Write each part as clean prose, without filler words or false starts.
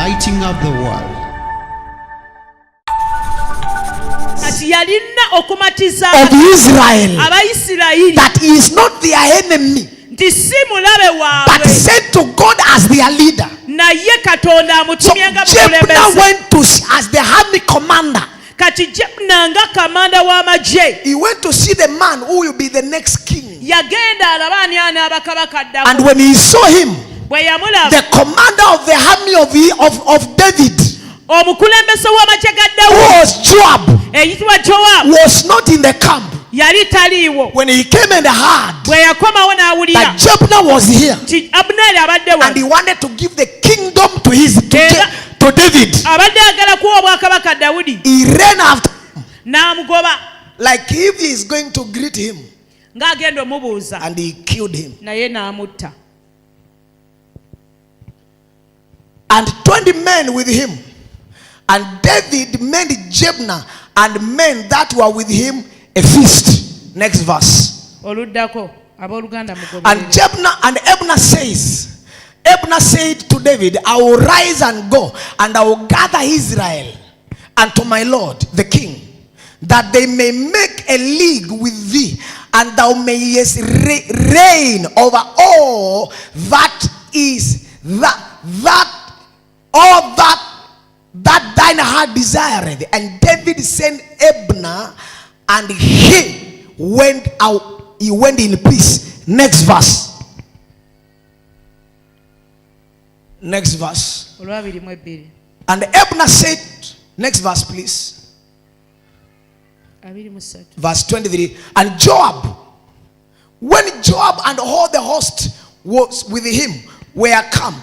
lighting of the world. Of Israel, that he is not their enemy, but sent to God as their leader. So Jephthah went to as the army commander. He went to see the man who will be the next king. And when he saw him, the commander of the army of David, who was Joab, was not in the camp. When he came and heard that Jephthah was here, and he wanted to give the kingdom to David, he ran after him, like if he is going to greet him, and he killed him. And 20 men with him. And David made Jephthah and men that were with him a feast. Next verse. And Jephthah and Abner said to David, I will rise and go, and I will gather Israel unto my Lord the king, that they may make a league with thee, and thou mayest reign over all that is all that thine heart desired. And David sent Abner, and he went out. He went in peace. Next verse. Next verse. And Abner said, next verse, please. Verse 23. And Joab, when Joab and all the host was with him were come,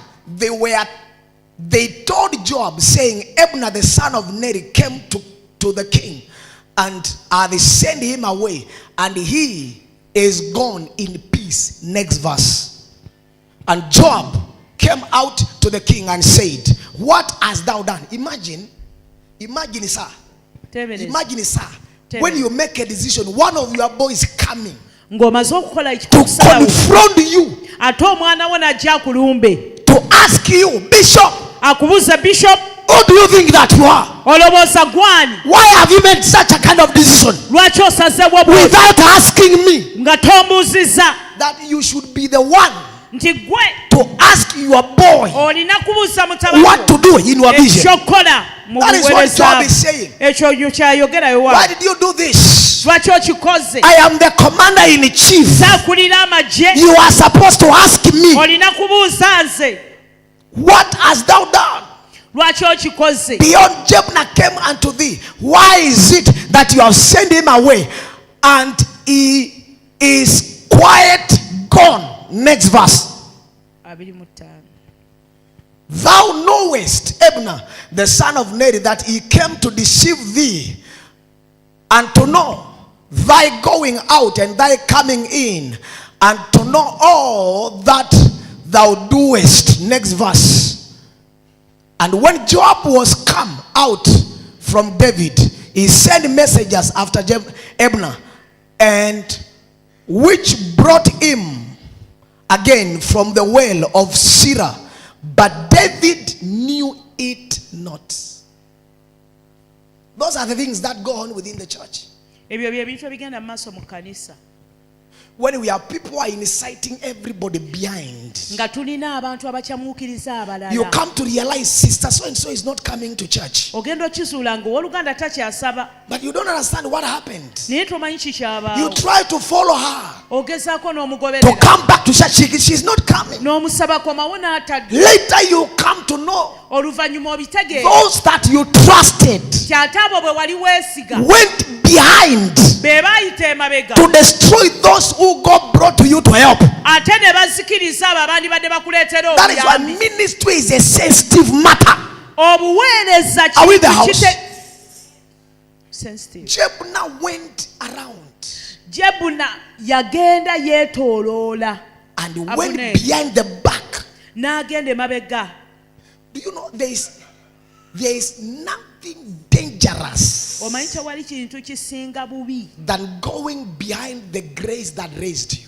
they told Joab, saying, Abner the son of Neri came to the king, and they sent him away, and he is gone in peace. Next verse. And Joab came out to the king and said, what hast thou done? Imagine, sir. Imagine, sir. When you make a decision, one of your boys coming to confront you, to ask you, Bishop, who do you think that you are? Why have you made such a kind of decision without asking me? That you should be the one to ask your boy what to do in your vision. That is what Joab is saying. Why did you do this? I am the commander in chief. You are supposed to ask me, what hast thou done? Beyond Jephthah came unto thee. Why is it that you have sent him away, and he is quiet gone? Next verse. Thou knowest, Abner, the son of Neri, that he came to deceive thee, and to know thy going out and thy coming in, and to know all that thou doest. Next verse. And when Joab was come out from David, he sent messengers after Abner, and which brought him again from the well of Sirah, but David knew it not. Those are the things that go on within the church. When we have people who are inciting everybody behind, you come to realize sister so and so is not coming to church, but you don't understand what happened. You try to follow her to come back to church. She's not coming. Later you come to know those that you trusted went behind to destroy those who God brought to you to help. That is why ministry is a sensitive matter. Are we in the house? Jephthah went around and went behind the back. Do you know there is nothing dangerous than going behind the grace that raised you?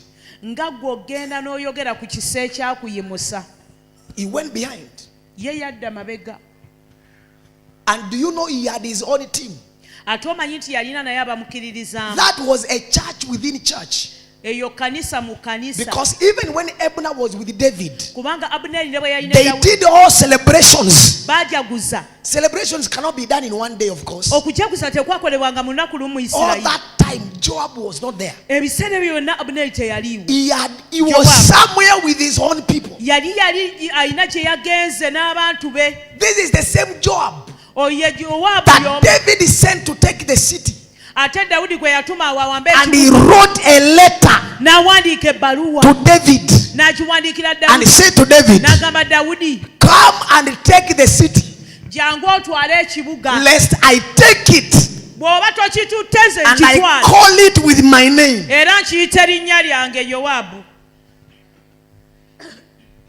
He went behind. ye yadda mabega. And do you know he had his own team? Ate omanyi nti yalina naye abamukiririzaamu. That was a church within church. Eyo kanisa mu kanisa. Because even when Abner was with David, kubanga Abuneri ne bwe yalina they Dawudi, did all celebrations. bajaguza. Celebrations cannot be done in one day, of course. Okujaguza tekwakolebwanga mu lunaku lumu mu All Isirayiri. that time, Joab was not there. Ebiseera byonna Abuneri teyaliiwo. He was somewhere with his own people. Yali alina gye yagenze n'abantu be. This is the same Joab Oye Yowabu that y'omu. David sent to take the city. Ate Dawudi gwe yatuma awambe And he wrote a letter n'awandiika ebbaluwa to David. n'agiwandiikira And he Dawudi said to David, n'agamba Dawudi, come and take the city, jangu otwale ekibuga, lest I take it bw'oba tokitutteze and I nkitwale call it with my name. era nkiyita erinnya lyange Yowabu.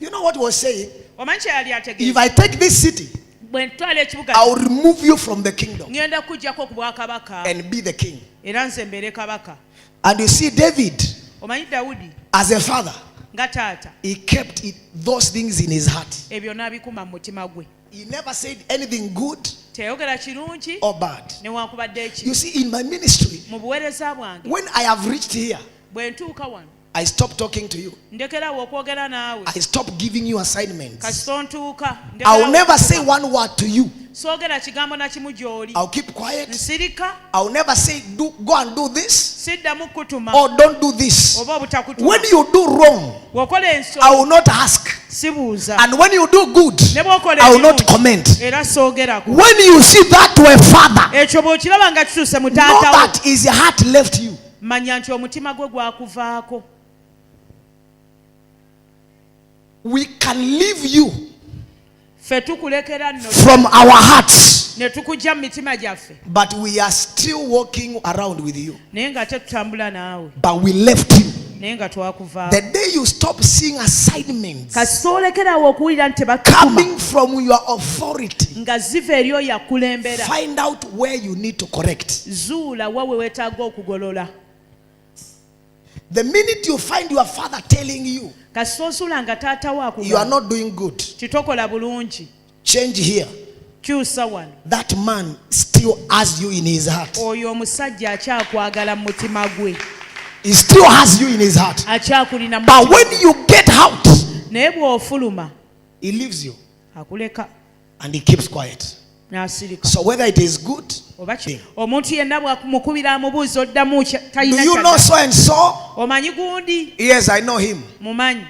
You know what he was saying? Omanyi kye yali If ategeeza? I take this city, Bwe ntwala ekibuga I'll remove you from the kingdom ngenda kuggyako ku bwakabaka and be the king. era nze mbeere kabaka. And you see, David, Omanyi Dawudi as a father, nga taata he kept those things in his heart. ebyo n'abikuma mu mutima gwe. He never said anything good Teyogera kirungi or bad. newankubadde eki. You see, in my ministry, Mu buweereza bwange when I have reached here, bwe ntuuka wano I stop talking to you. ndekerawo okwogera naawe. I stop giving you assignments. Kasito ntuuka I'll never say one word to you. soogera kigambo na kimu gy'oli. I'll keep quiet. Nsirika, I'll never say, go and do this siddamu kutuma or don't do this. oba obutakutuma. When you do wrong, Bw'okola I ensonga will not ask. sibuuza, And when you do good, ne bw'okola I will not ekirungi comment. era soogerako. When you see that to a father, Ekyo bw'okiraba nga kituuse mu know taatawo, that his heart left you. manya nti omutima gwe gwakuvaako. We can leave you Ffe tukulekera nno from our hearts, ne tukujja mu mitima gyaffe, but we are still walking around with you. naye nga tetutambula naawe, But we left you. naye nga twakuvaako. The day you stop seeing assignments Kasita olekerawo okuwulira nti tebatutuma coming from your authority, nga ziva eri oyo akulembera, find out where you need to correct. zuula wa we weetaaga okugolola. The minute you find your father telling you Kasita osuula nga taata wo you are akugamba not doing good, kitokola bulungi, change here, kyusa wano, that man still has you in his heart. oyo omusajja akyakwagala mu mutima gwe, He still has you in his heart. akyakulina mu But mutima when gwe. you get out, Naye bw'ofuluma he leaves you akuleka and he keeps quiet. n'asirika. So whether it is good, Oba ki- omuntu yenna bw'amukubira amubuuza oddamu do talina you know so and so? omanyi gundi, Yes, I know him. mumanyi,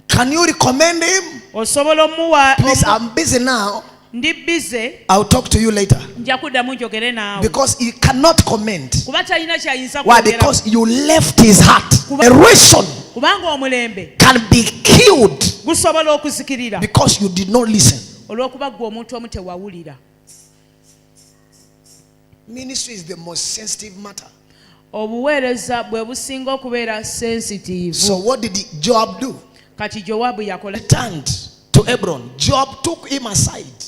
Can you recommend him? osobola omuwa. Please, I'm busy now. Ndi bize, I'll talk to you later. nja kuddamu njogere naawe. Because he cannot comment. Kuba talina kyayinza Why? kwogera. Because you left his heart. A ration Kubanga omulembe can be killed gusobola okuzikirira because you did not listen. olw'okuba gwe omuntu omu tewawulira. Ministry is the most sensitive matter. Obuweereza bwe businga okubeera sensitive. So what did Joab do? Kati Jowabu yakola. Returned to Hebron. Joab took him aside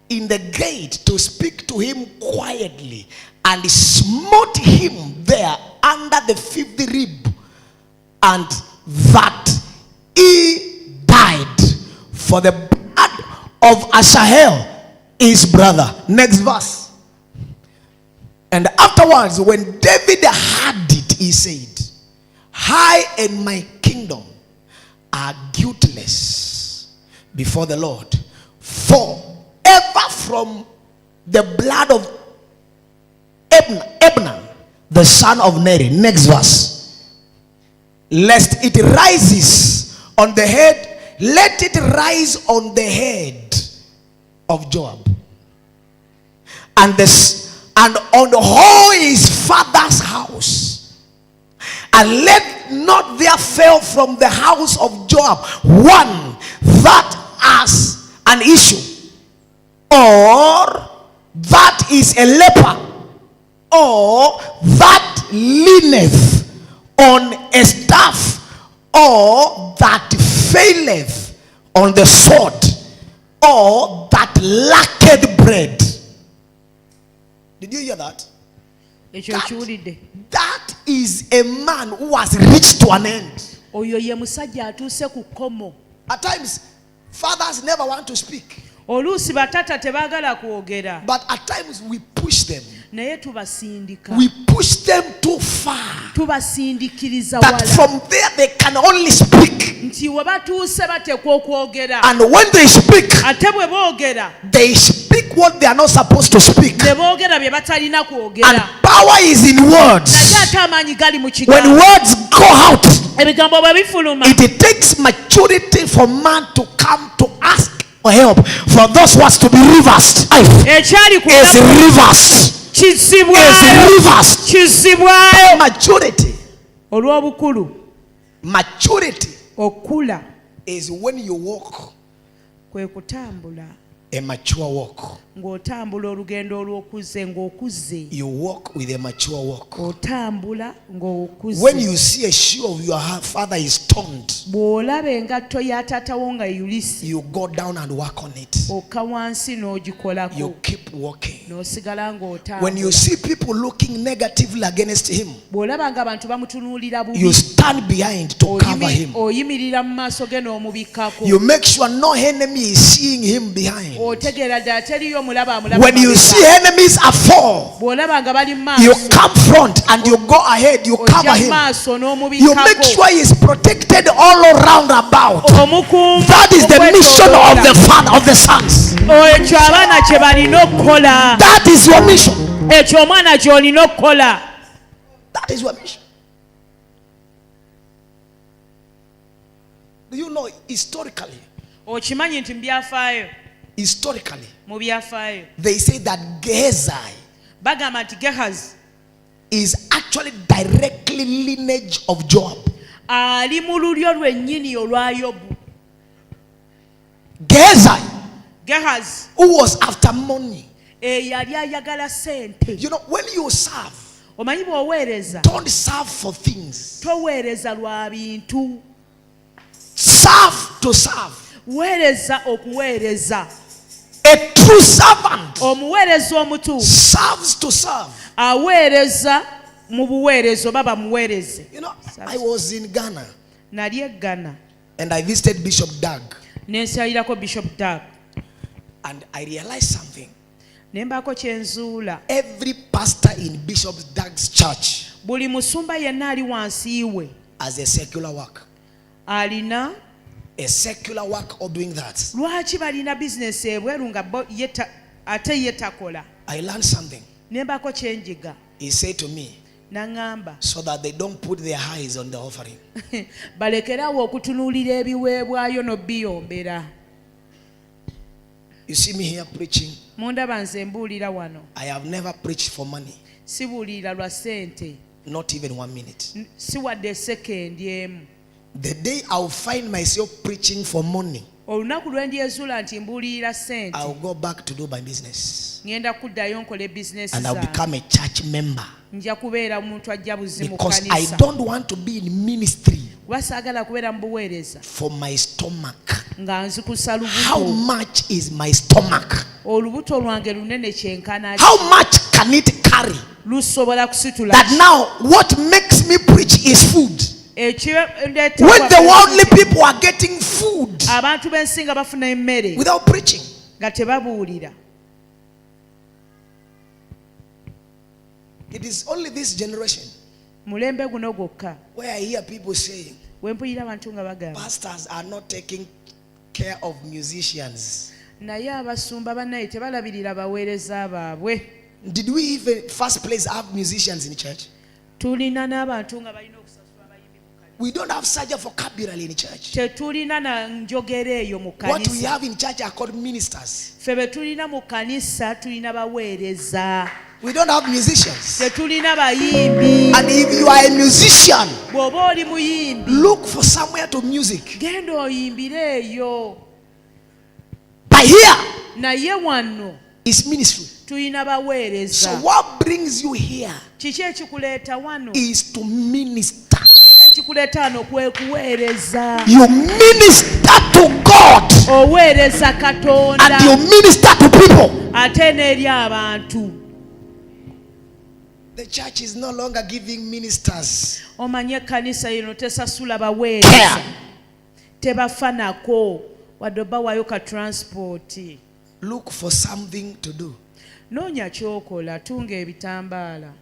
in the gate to speak to him quietly and smote him there under the fifth rib, and that he died for the blood of Asahel, his brother. Next verse. And afterwards, when David heard it, he said, I and my kingdom are guiltless before the Lord, for ever from the blood of Abner, the son of Neri. Next verse. Lest it rises on the head, let it rise on the head of Joab, and on all his father's house, and let not there fail from the house of Joab one that has an issue, or that is a leper, or that leaneth on a staff, or that faileth on the sword, or that lacketh bread. Did you hear that? Ekyo okiwulidde. That is a man who has reached to an end. Oyo ye musajja atuuse ku kkomo. At times, Fathers never want to speak. oluusi batata tebaagala kwogera, But at times we push them. naye tubasindika, We push them too far. tubasindikiriza That wala from there they can only speak. nti we batuuse batekwa okwogera, And when they speak, ate bwe boogera they speak what they are not supposed to speak. ne boogera bye batalina And kwogera, power is in words. naye ate amaanyi gali mu When kigambo. words go out, Ebigambo bwe bifuluma, it takes maturity for man to come to ask for help. For those words to be reversed. ekyali ku Is reversed. Is kizibwayo, reversed. kizibwayo Maturity. olw'obukulu. Maturity Okula is when you walk kwe kutambula a mature walk. ng'otambula olugendo olw'okuze ng'okuze, You walk with a mature walk. otambula When ng'okuze. you see a shoe of your father is torn, Bw'olaba engatto ya taatawo nga yulisi, you go down and work on it. okka wansi n'ogikolako, You keep walking. n'osigala When you ng'otambula. see people looking negatively against him, Bw'olaba ng'abantu bamutunuulira you bubi, stand behind to cover him. oyimirira mu maaso ge n'omubikkako, You make sure no enemy is seeing him behind. otegeera ddala teriyo mulaba amulaba When you mabega. see enemies afar, Bw'olaba nga bali mu you maaso, come front and you go ahead, you cover ojja mu him. maaso You make n'omubikkako, sure he is protected all around about. omukuuma That is the mission of the father of the sons. ekyo abaana kye balina okukola, That is your mission. ekyo omwana gy'olina okukola. That is your mission. Do you know historically? Okimanyi nti mu byafaayo, Historically, mu byafaayo they say that Gehazi bagamba nti Gehazi is actually directly lineage of Joab. ali mu lulyo lwennyini olwa Yobu. Gehazi Who was after money. yali ayagala sente. You know, when you serve, Omanyi bw'oweereza, don't serve for things. toweereza lwa bintu, Serve to serve. weereza okuweereza. A true servant Omuweereza omutuufu serves to serve. aweereza mu buweereza oba bamuweereze. You know, I was in Ghana Nali e Ghana and I visited Bishop Doug, n'ensayirako Bishop Doug, and I realized something. ne mbaako kye nzuula. Every pastor in Bishop Doug's church Buli musumba yenna ali wansi we has a secular work. alina, A secular work or doing that. lwaki balina bizinesi ebweru nga ate ye takola? I learned something. Ne mbaako kye njiga. He said to me, N'aŋŋamba so that they don't put their eyes on the offering. balekerawo okutunuulira ebiweebwayo n'obiyombera. You see me here preaching. Mundaba nze mbuulira wano, I have never preached for money, sibuulira lwa ssente, not even 1 minute. si wadde sekendi emu. The day I'll find myself preaching for money, Olunaku lwe ndyezuula nti mbuulirira ssente, I'll go back to do my business. ŋŋenda kuddayo nkole bizinesi And I'll zange. become a church member. Nja kubeera muntu ajja buzi mu Because I kanisa. don't want to be in ministry Kuba saagala kubeera mu buweereza for my stomach. nga nzikusa How lubuto. much is my stomach? Olubuto lwange lunene kyenkana ki? How much can it carry? Lusobola kusitula That ki? now what makes me preach is food. Ekireeta When the worldly people are getting food abantu b'ensinga bafuna emmere without preaching. nga tebabuulira. It is only this generation Mulembe guno gwokka where I hear people saying, we mpulira abantu nga bagamba, pastors are not taking care of musicians. naye abasumba bannaye tebalabirira baweereza baabwe. Did we even first place have musicians in church? Tulina n'abantu nga balina okusasula abayimbi mu kanisa. We don't have such a vocabulary in church. Tetulina na njogera eyo mu What we kanisa. have in church are called ministers. Ffe be tulina mu kanisa tulina baweereza, We don't have musicians. tetulina bayimbi. And if you are a musician, Bw'oba oli muyimbi, look for somewhere to music. genda oyimbire eyo. But here Naye wano is ministry. tulina So baweereza. what brings you here Kiki ekikuleeta wano? is to minister. Era ekikuleeta wano kwe kuweereza. You minister to God Oweereza Katonda and you minister to people. ate n'eri abantu. The church is no longer giving ministers Omanye ekkanisa yino tesasula baweereza, care. tebafanako. wadde obawaayo ka transport. Look for something to do Noonya ky'okola, tunga ebitambaala.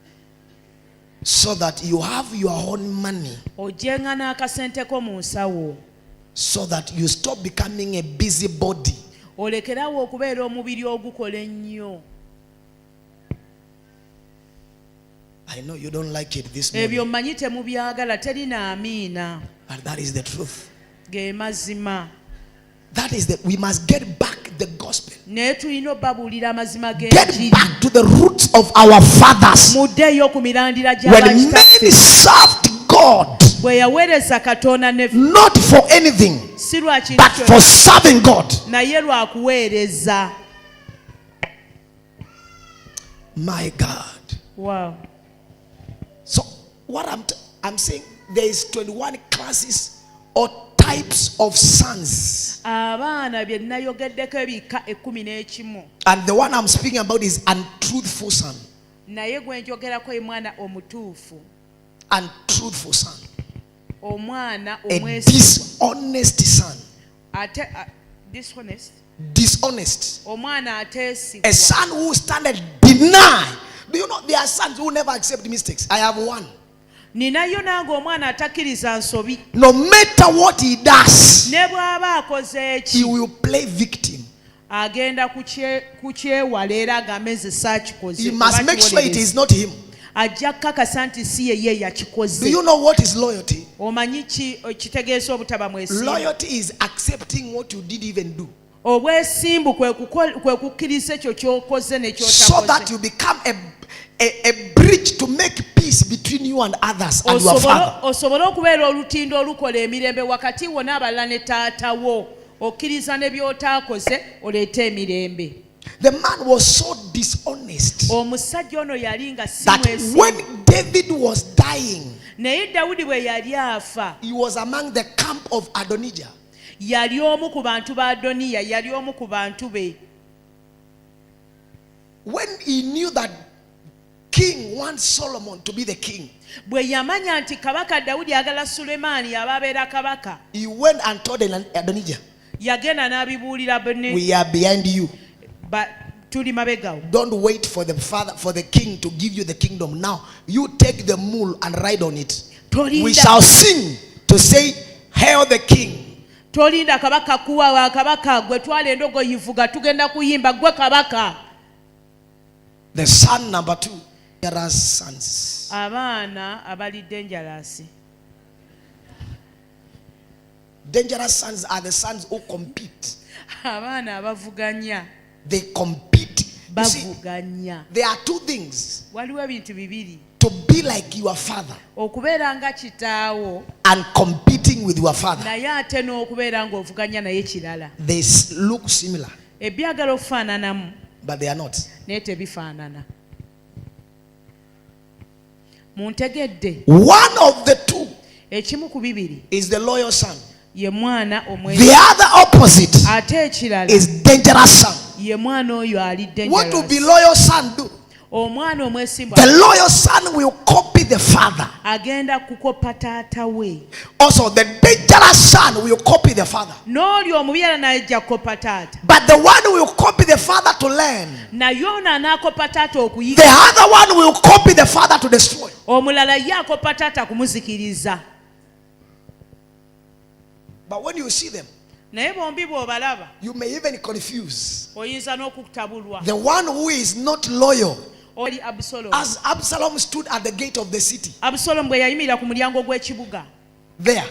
so that you have your own money, Ojjenga n'akasente ko mu nsawo. so that you stop becoming a busybody. Olekerawo okubeera omubiri ogukola ennyo. I know you don't like it this Ebyo morning, mmanyi temubyagala, terina amiina. but that is the truth. Ge mazima. That is that we must get back the gospel. Naye tulina obbabuulira amazima Get g'enjiri. back to the roots of our fathers. Muddeeyo ku mirandira When gy'abakitaffe. men served God, Bwe yaweereza Katonda ne not for anything, si lwa kintu but kyonna, for serving God. naye lwa kuweereza. My God. Wow. So what I'm saying, there is 21 classes or types of sons, Abaana bye nayogeddeko ebika 11. and the one I'm speaking about is untruthful son. Naye gwe njogerako ye mwana omutuufu. Untruthful son, Omwana a omwesigwa. dishonest son, Ate dishonest. dishonest, Omwana a ateesigwa. son who standard deny. Do you know there are sons who never accept mistakes? I have one. Ninayo nange omwana atakkiriza nsobi. No matter what he does, Ne bw'aba akoze he eki, will play victim. agenda kukyewala era agambe nze saakikoze. He must make sure it is not him. Ajja kukakasa nti si yeye Do yakikoze. you know what is loyalty? Omanyi kitegeeza obutaba mwesimbu. Loyalty is accepting what you did even do, Obwesimbu kwe kukkiriza ekyo ky'okoze ne so that ky'otakoze. you become a bridge to make peace between you and others and your father. Osobole okubeera olutindo olukola emirembe wakati wo n'abalala ne taata wo. Okkiriza ne by'otaakoze oleete emirembe. The man was so dishonest Omusajja ono yali nga si that mwesimbu. when David was dying, Naye Dawudi bwe yali afa, he was among the camp of Adonijah. yali omu ku bantu ba Adoniya, yali omu ku bantu be. When he knew that King wants Solomon to be the king, Bwe yamanya nti kabaka Dawudi agala Sulemaani ababeera kabaka, he went and told Adonijah, yagenda n'abibuulira bene. we are behind you. Tuli mabegawo. Don't wait for the king to give you the kingdom. Now you take the mule and ride on it. We shall sing to say, hail the king. Tolinda kabaka kuwa kabaka gwe twala endogoyi vuga tugenda kuyimba gwe kabaka. The son number 2, dangerous sons. Abaana abali dangerous. Dangerous sons are the sons who compete. Abaana abavuganya. They compete. You see, Bavuganya. there are 2 things: Waliwo ebintu bibiri. to be like your father Okubeera nga kitaawo and competing with your father. naye ate n'okubeera ng'ovuganya naye kirala. They look similar, Ebyagala okufaananamu but they are not. naye tebifaanana. Muntegedde, One of the 2 ekimu ku bibiri is the loyal son. ye mwana omwe. The other opposite Ate ekirala is dangerous son. ye mwana oyo ali What will be dangerous. loyal son do? Omwana omwesimbu The loyal son will copy the father. agenda kukopa taata we. Also, the dangerous son will copy the father. N'oli omubi era n'ajja kukopa taata. But the one who will copy the father to learn, Naye ono anaakopa taata okuyiga. the other one will copy the father to destroy. Omulala ye akopa taata kumuzikiriza. But when you see them, Naye bombi bw'obalaba you may even confuse oyinza n'okutabulwa. the one who is not loyal. Oli Abusalomu. As Absalom stood at the gate of the city, Abusalomu bwe yayimirira ku mulyango gw'ekibuga, there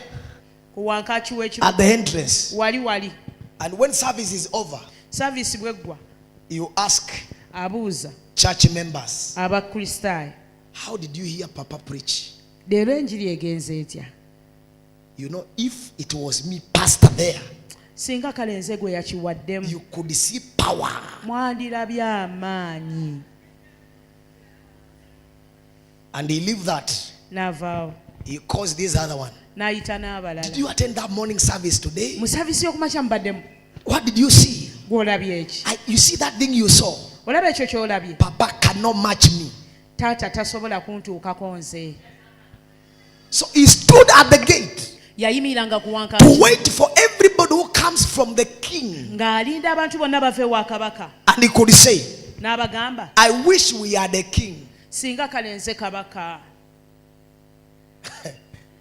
ku wankaaki at w'ekibuga, the entrance, wali and when service is over, saavisi bw'eggwa, you ask abuuza church members, abakristaayo, how did you hear Papa preach? leero enjiri egenze etya? You know, if it was me, pastor there, Singa kale nze gwe yakiwaddemu, you could see power. mwandirabye amaanyi. And he leave that. N'avaawo He calls this other one. n'ayita Did n'abalala. you attend that morning service today? Mu saavisi y'okumakya mubaddemu. What did you see? Gw'olabye eki? You see that thing you saw? Olaba ekyo ky'olabye? Papa cannot match me. Taata tasobola kuntuukako nze. So he stood at the gate Yayimiranga ku to wankaaki wait for everybody who comes from the king. ng'alinda abantu bonna bave wa kabaka. And he could say, N'abagamba, I wish we had a king. singa kale nze kabaka.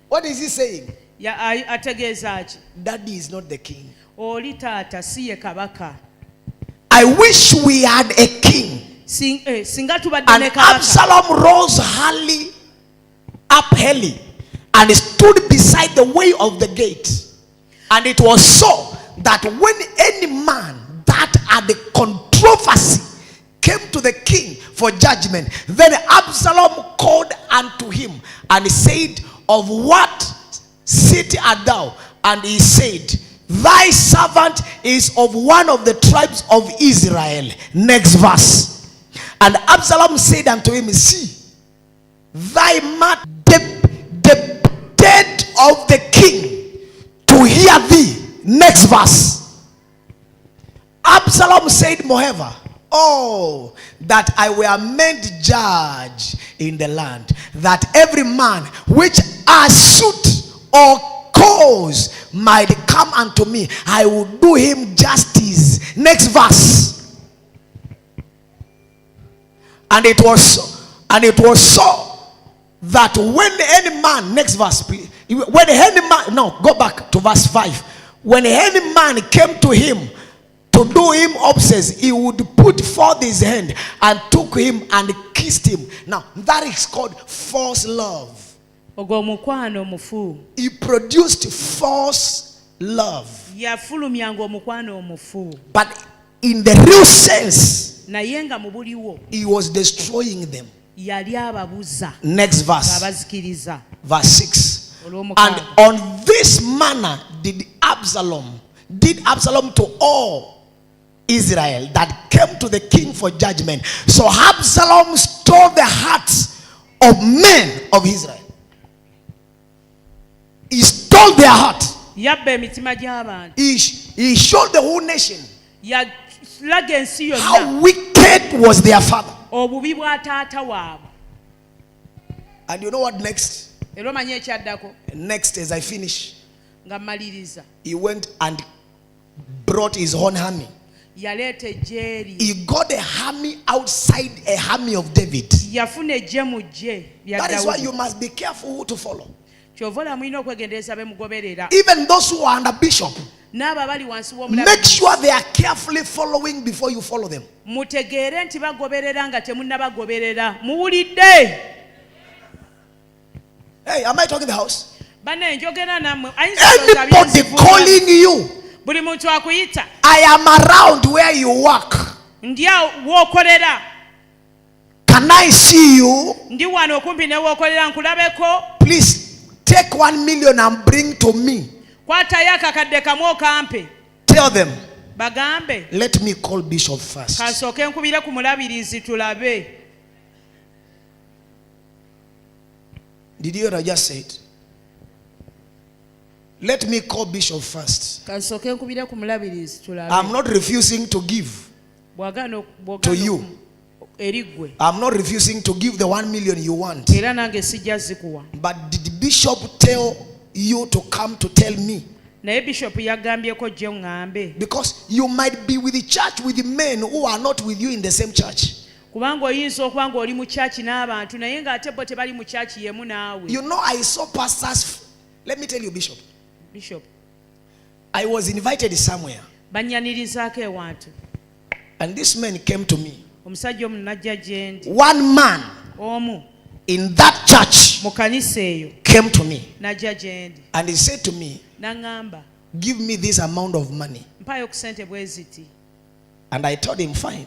What is he saying? Ategeeza ki? Daddy is not the king. Oli taata si ye kabaka. I wish we had a king. Singa tubadde And ne kabaka. Absalom rose early and stood beside the way of the gate. And it was so that when any man that had a controversy came to the king for judgment, then Absalom called unto him and said, of what city art thou? And he said, thy servant is of one of the tribes of Israel. Next verse. And Absalom said unto him, see, thy man, the dead of the king, to hear thee. Next verse. Absalom said, moreover, oh, that I were made judge in the land, that every man which a suit or cause might come unto me, I will do him justice. Next verse. And it was so that when any man, next verse, when any man, no, go back to verse 5. When any man came to him to do him obsess, he would put forth his hand and took him and kissed him. Now that is called false love. He produced false love. But in the real sense, he was destroying them. Next verse. Verse 6. And on this manner did Absalom to all Israel that came to the king for judgment. So Absalom stole the hearts of men of Israel. He stole their heart. He showed the whole nation how wicked was their father. And you know what next? Next, as I finish, he went and brought his own army. He got a army outside a army of David. That is why you must be careful who to follow. Even those who are under bishop, make sure they are carefully following before you follow them. Hey, am I talking the house? Anybody calling you, I am around where you work, can I see you? Please take 1 million and bring to me. Tell them, let me call bishop first. Did you hear what I just said? Let me call bishop first. I'm not refusing to give to you. I'm not refusing to give the 1 million you want. But did bishop tell you to come to tell me? Because you might be with the church with the men who are not with you in the same church. You know, I saw pastors. Let me tell you, Bishop. I was invited somewhere. And this man came to me. One man in that church came to me. And he said to me, give me this amount of money. And I told him, fine.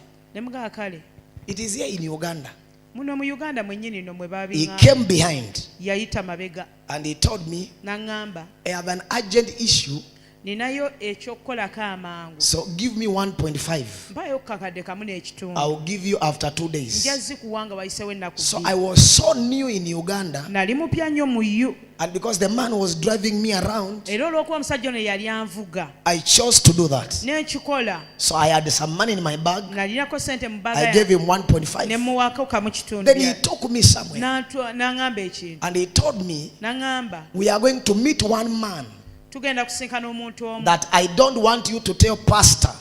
It is here in Uganda. He came behind and he told me, I have an urgent issue, so give me 1.5. I'll give you after 2 days. So I was so new in Uganda, and because the man was driving me around, I chose to do that. So I had some money in my bag. I gave him 1.5. Then he took me somewhere and he told me, we are going to meet one man tugenda kusinkana omuntu omu that I don't want you to tell pastor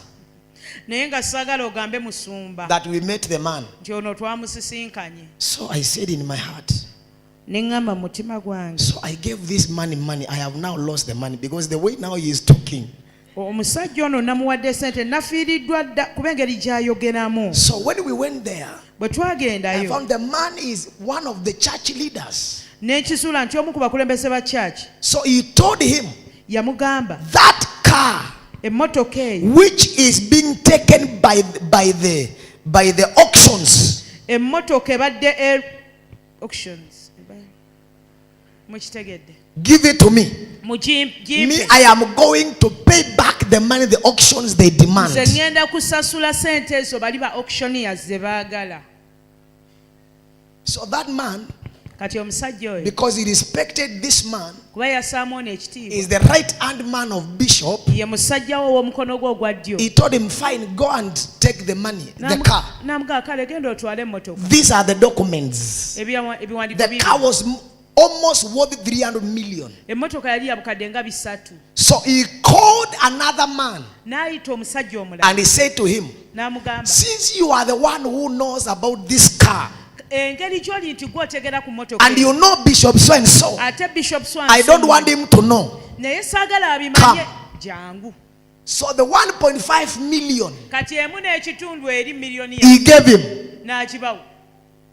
naye nga saagala ogambe musumba that we met the man. nti ono twamusisinkanye. So I said in my heart, Ne ŋŋamba mu mutima gwange. so I gave this man money. I have now lost the money because the way now he is talking. Omusajja ono namuwadde sente nafiiriddwa dda kuba engeri gy'ayogeramu. So when we went there, Bwe I twagendayo found the man is one of the church leaders. n'ekisuula nti omu ku bakulembeze ba church So he told him yamugamba that car emmotoka eyo which is being taken by the auctions, emmotoka ebadde auctions mukitegedde give it to me. mugimpe Me, I am going to pay back the money the auctions they demand. nze ŋŋenda kusasula sente ezo bali ba auctioneers ze baagala. So that man, Kati omusajja oyo because he respected this man, kuba yassaamu ono ekitiibwa is the right hand man of Bishop. ye musajja wo ow'omukono gwe ogwa ddyo. He told him, fine, go and take the money, the car. N'amugamba kale genda otwale emmotoka. These are the documents. Ebiwandiiko The biri. car was almost worth 300 million. Emmotoka yali ya bukadde nga 3. So he called another man N'ayita omusajja omulala and he said to him, n'amugamba since you are the one who knows about this car engeri gy'oli nti gwe otegera ku mmotoka and you know Bishop so and so, ate Bishop Swan I don't want him to know. naye saagala abimanye jangu. So the 1.5 million Kati emu n'ekitundu eri miliyoni he gave him. n'agibawo.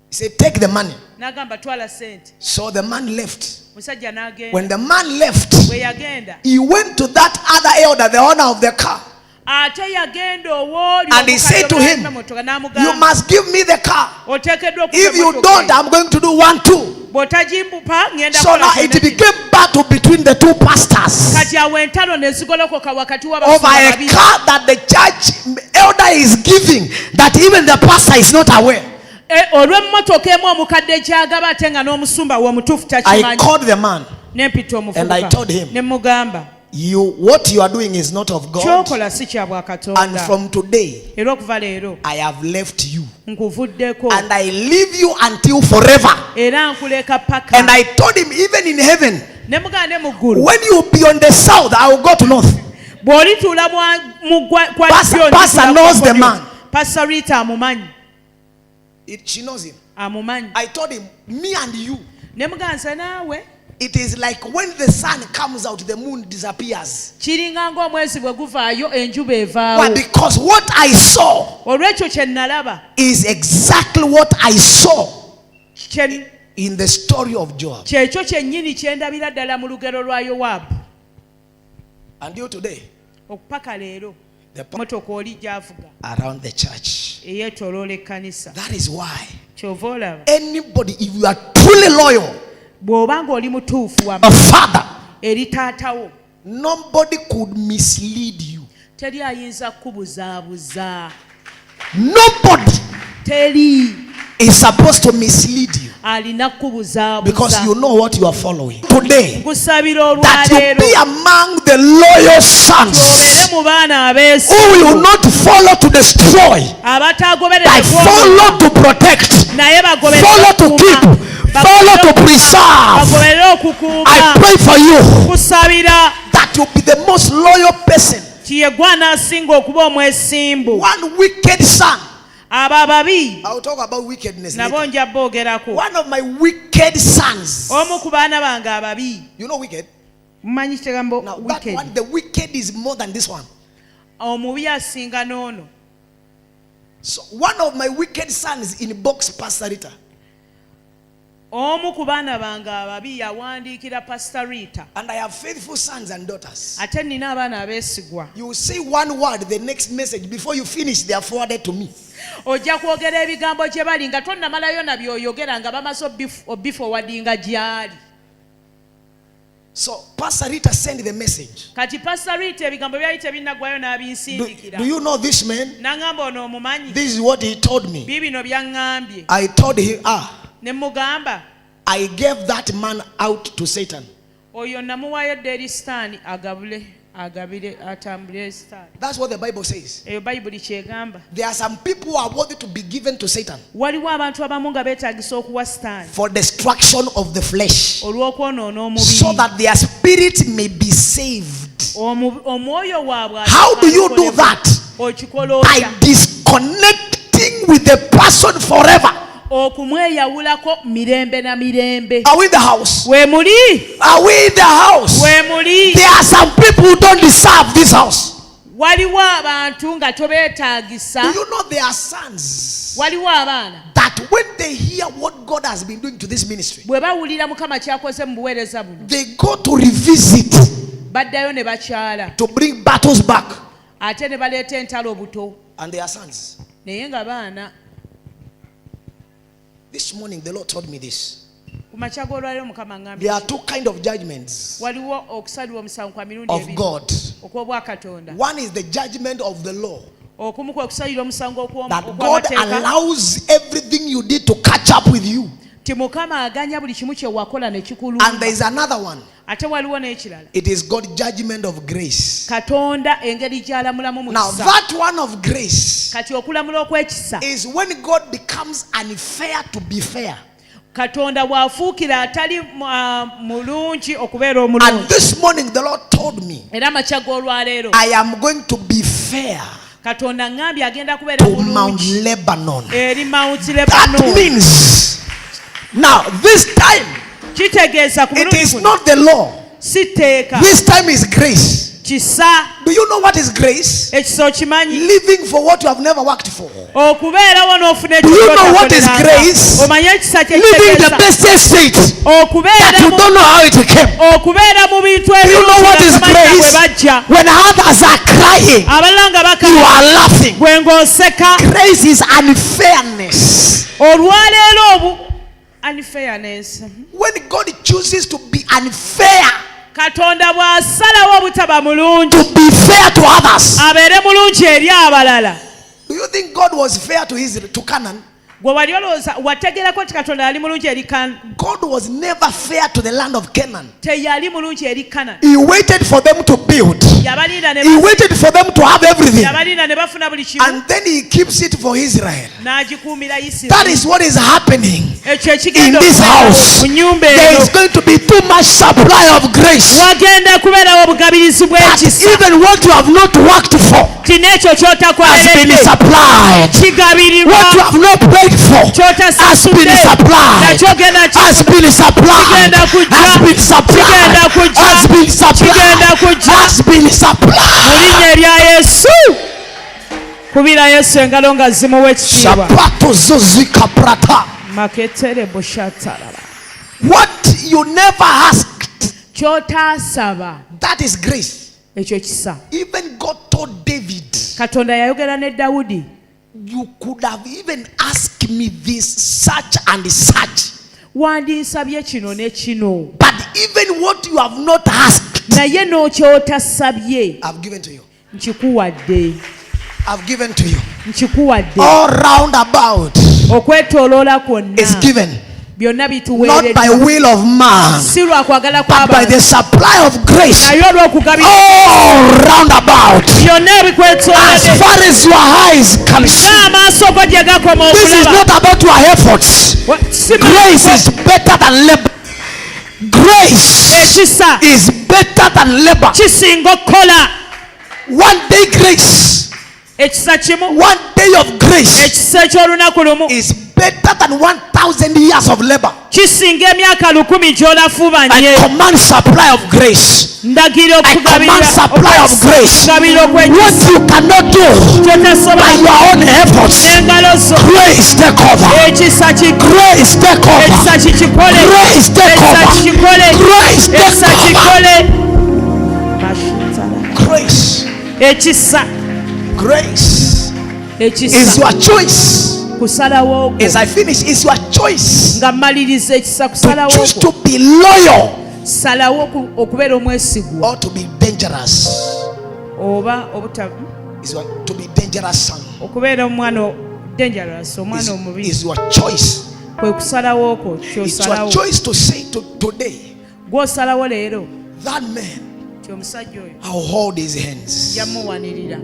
He said, take the money. N'agamba twala sente. So the man left. Musajja n'agenda. When the man left, Bwe yagenda he went to that other elder, the owner of the car, ate yagenda owooli and he said to him, you must give me the car. oteekeddwa If you don't, I'm going to do 1, 2. bw'otagimbupa ŋŋenda So now kukola it kyonna. became battle between the two pastors Kati awo entalo ne zigolokoka wakati over w'abasumba a babiri. car that the church elder is giving, that even the pastor is not aware. Olw'emmotoka emu omukadde gy'agaba ate nga n'omusumba w'omutuufu I takimanyi. called the man Ne mpita and I told him, omufubuka ne mugamba what you are doing is not of God, ky'okola si kya and Bwakatonda. from today Era okuva leero I have left you nkuvuddeko and I leave you until forever. era nkuleka paka. And I told him, even in heaven, Ne mugamba ne mu ggulu when you be on the south, I will go to north. bw'olituula kwa Pastor knows the man. Pastor Rita amumanyi. She knows him. Amumanyi. I told him, me and you, Ne mugamba nze naawe it is like when the sun comes out, the moon disappears. kiringa ng'omwezi bwe guvaayo enjuba Why? evaawo. Because what I saw Olw'ekyo kye nalaba is exactly what I saw kye in the story of Joab. kyekyo kyennyini kye ndabira ddala mu lugero lwa Yowaabu. Until today, Okupaka leero the motoka oli gy'avuga around the church. eyeetooloola ekkanisa. That is why Kyova olaba anybody, if you are truly loyal, bw'oba ng'oli mutuufu a father, eri taatawo nobody could mislead you. teri ayinza kukubuzaabuza. Nobody Teri is supposed to mislead you alina kukubuzaabuza. because you know what you are following. Today, Nkusabira that you olwaleero be among the loyal sons obeere mu baana who abeesimbu will not follow to destroy, abataagoberera but follow to protect, naye bagoberera follow to keep, follow to preserve. bagoberera okukuuma. I pray for you Kusabira that you be the most loyal person. ti ye gwe anaasinga okuba omwesimbu. One wicked son. Abo ababi I will talk about wickedness nabo later. nja boogerako. One of my wicked sons. Omu ku baana bange ababi. You know wicked? Mumanyi kigambo Now that wicked. one, the wicked is more than this one. Omubi asinga n'ono. So one of my wicked sons in box Pastor Rita. Omu ku baana bange ababi yawandiikira Pastor Rita. And I have faithful sons and daughters. Ate nina abaana abeesigwa. You will say one word, the next message, before you finish, they are forwarded to me. Ojja kwogera ebigambo gye bali nga tonnamalayo na by'oyogera nga bamaze obiforwardinga gy'ali. So Pastor Rita sent the message. Kati Pastor Rita ebigambo byali tebinnagwayo n'abinsindikira. Do you know this man? N'angamba ono omumanyi. This is what he told me. Biibino by'aŋŋambye. I told him, Ne mugamba I gave that man out to Satan. oyo namuwaayo eri Sitaani agabule. agabire atambulire Satan. That's what the Bible says. Eyo Bayibuli kyegamba. There are some people who are worthy to be given to Satan Waliwo abantu abamu nga beetaagisa okuwa Sitaani for destruction of the flesh, olw'okwonoona omubiri so that their spirit may be saved. omwoyo waabwe. How do you do that? Okikola By otya? disconnecting with the person forever. Okumweyawulako mirembe na mirembe. Are we in the house? We muli? Are we in the house? We muli? There are some people who don't deserve this house. Waliwo abantu nga tobeetaagisa. Do you know there are sons Waliwo abaana that when they hear what God has been doing to this ministry, bwe bawulira Mukama kyakoze mu buweereza buno, they go to revisit, baddayo ne bakyala, to bring battles back. ate ne baleeta entalo obuto, And they are sons. naye nga baana. This morning the Lord told me this. Ku makya g'olwaleero Mukama ngambye There are two kinds of judgments waliwo okusalirwa omusango kwa mirundi of ebiri God. okw'obwakatonda. One is the judgment of the law, Okumu kwe kusalirwa omusango that God okw'amateeka, allows everything you did to catch up with you. ti Mukama aganya buli kimu kye wakola ne And kikulumba. there is another one. Ate waliwo n'ekirala, It is God's judgment of grace. Katonda engeri gy'alamulamu mu Now kisa. that one of grace Kati okulamula okw'ekisa, is when God becomes unfair to be fair. Katonda bw'afuukira atali mulungi okubeera And omulungi. this morning the Lord told me, Era amakya g'olwaleero I am going to be fair Katonda ngambye agenda kubeera to Mount mulungi Lebanon. eri Mount That Lebanon. means, now this time, Kitegeeza ku it mulundi is guno not the law. si tteeka, This time is grace. kisa. Do you know what is grace? Ekisa okimanyi? Living for what you have never worked for. Okubeerawo n'ofuna Do you know what is ekyotakoleranga. grace? Omanye ekisa Living the kyekitegeeza best state that okubeera you don't know how it came. okubeera mu bintu Do you know what is ebirungi bwe grace? bajja. When others are crying, Abalala nga you bakala are laughing. gwe ng'oseka. Grace is unfairness. Olwaleero obu unfairness. When God chooses to be unfair, Katonda bw'asalawo obutaba mulungi, to be fair to others. abeere mulungi eri abalala. Do you think God was fair to Israel, to Canaan? Gwe wali olowooza wategeerako nti Katonda yali mulungi eri God was never fair to the land of Canaan. teyali mulungi eri Kanani. He waited for them to build. Yabalinda ne He waited for them to have everything. yabalinda ne bafuna buli kimu, And then he keeps it for Israel. n'agikuumira That Isirayiri. is what is happening. Ekyo In ekigenda this okubeerawo house, mu nnyumba there eno. is going to be too much supply of grace. Wagenda kubeerawo obugabirizi That bw'ekisa. even what you have not worked for Ti n'ekyo has been ky'otakoleredde supplied. kigabirirwa, What you have not paid for has ky'otasasudde been supplied. nakyo genda Has been supplied. Kigenda kujja. Has been supplied. Kigenda kujja. Has been supplied. Kigenda kujja. Has been mu supplied. linnya erya Yesu. Kubira Yesu engalo nga zimuwa ekitiibwa. Shapato zozika prata. Maketere bushatalala. What you never asked, Ky'otaasaba, that is grace. ekyo kisa. Even God told David, Katonda yayogera ne Dawudi, you could have even asked me this, such and such. wandinsabye kino ne kino, But even what you have not asked, naye n'okyotasabye I've given to you. nkikuwadde. I've given to you. Nkikuwadde. All round about Okwetooloola kwonna is given. byonna Not by bituweereddwa, will of man, si lwa kwagala but by kw'abantu, the supply of grace. naye olw'okugabira All round about. byonna As ebikwetoolodde. far as your eyes can see. N'amaaso go gye gakoma This is okulaba. not about your efforts. Si Grace is better than labor. Grace ekisa is better than labor. kisinga okukola. One day grace, Ekisa kimu, one day of grace ekisa eky'olunaku lumu is better than 1,000 years of labor. kisinga emyaka 1000 gy'olafubanye. I command supply of grace. Ndagira I command supply of grace. okugabira What okw'ekisa you cannot do kyotasobola by your own efforts, n'engalo zo. grace take over. Ekisa Grace take ekisa over. kikikole. Grace take Ekisa over. kikikole. Grace Ekisa take over. kikole. Grace, Ekisa grace is ekisa your choice. kusalawo okwo. As I finish, it's your choice Nga mmaliriza ekisa to kusalawo choose okwo. to be loyal Salawo okubeera omwesigwa or to be dangerous. oba obuta Is to be dangerous son. okubeera omwana dangerous, omwana omubi. Is your choice. Kwe kusalawo okwo It's your ky'osalawo. choice to say to today, Gw'osalawo leero that man nti omusajja oyo I'll hold his hands. yamuwanirira.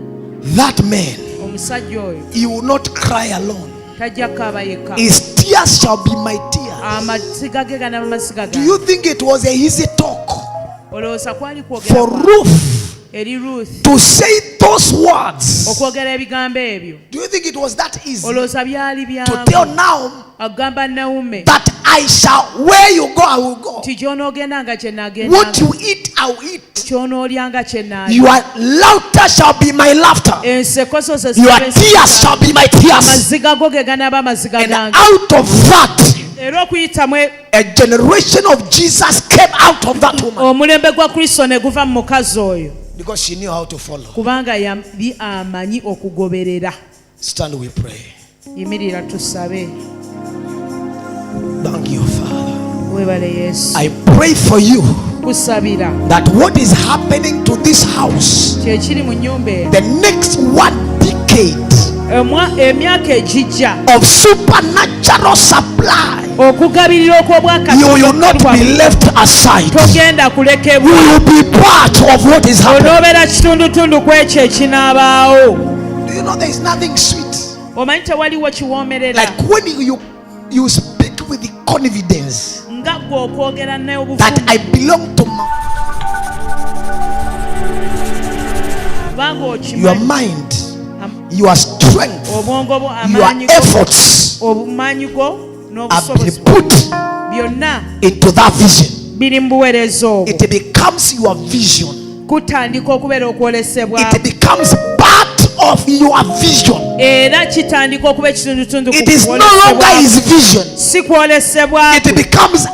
That man, Omusajja oyo he will not cry alone. tajja kukaaba yekka. His tears shall be my tears. Amasiga ge ganaba masiga Do gange. you think it was a easy talk Olowooza kwali for kwogera Ruth eri Ruth to say those words? okwogera ebigambo ebyo? Do you think it was that easy Olowooza byali to tell byangu now agamba Naomi that I shall, where you go, I will go. nti gy'onoogendanga kye What nagendanga, you eat, I will eat. ky'onoolyanga kye naalya. Your laughter shall be my laughter. Enseko zo ze Your ziba tears shall be my tears. amaziga go ge ganaba amaziga And gange. out of that, Era okuyitamu a generation of Jesus came out of that woman. omulembe gwa Kristo ne guva mu mukazi oyo, Because she knew how to follow. kubanga yali amanyi okugoberera. Stand, we pray. Yimirira tusabe. Thank you, Father. Weebale Yesu. I pray for you Kusabira that what is happening to this house, kyekiri mu nnyumba eyo, the next 1 decade emyaka egijja of supernatural supply, okugabirira you will not be okw'obwakatonda left aside. togenda You kulekebwa, will be part of what is happening. onoobeera kitundutundu ku ekyo ekinaabaawo. Do you know there is nothing sweet Omanyi tewaliwo kiwoomerera like when you speak with the confidence nga gwe okwogera that n'obuvumu I belong to my, kubanga your okimanyi mind, your strength, obwongo bwo, your amaanyi go, efforts obumanyi go have been n'obusobozi put byonna into that vision. biri mu buweereza obwo. It becomes your vision. Kutandika okubeera okwolesebwa It becomes part of your vision. era kitandika okuba ekitundutundu ku It is no kwolesebwa, longer his vision. si kwolesebwa It becomes